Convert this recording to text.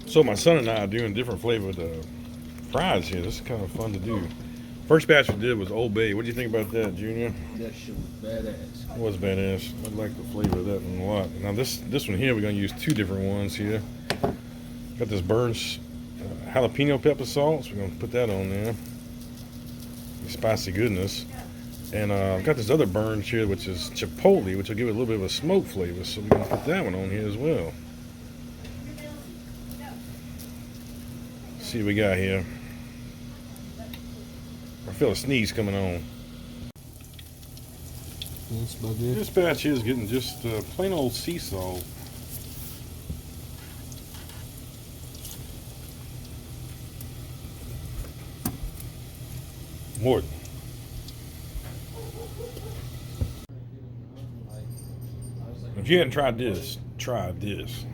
So my son and I are doing different flavored fries here. This is kind of fun to do. First batch we did was Old Bay. What do you think about that, Junior? That shit was badass. It was badass. I like the flavor of that one a lot. Now this one here, we're gonna use two different ones here. Got this Burns jalapeno pepper salt. So we're gonna put that on there. Spicy goodness. And I've got this other Burns here, which is chipotle, which will give it a little bit of a smoke flavor. So we're gonna put that one on here as well. Let's see what we got here. I feel a sneeze coming on. That's about it. This batch here is getting just plain old sea salt. Morton. If you hadn't tried this, try this.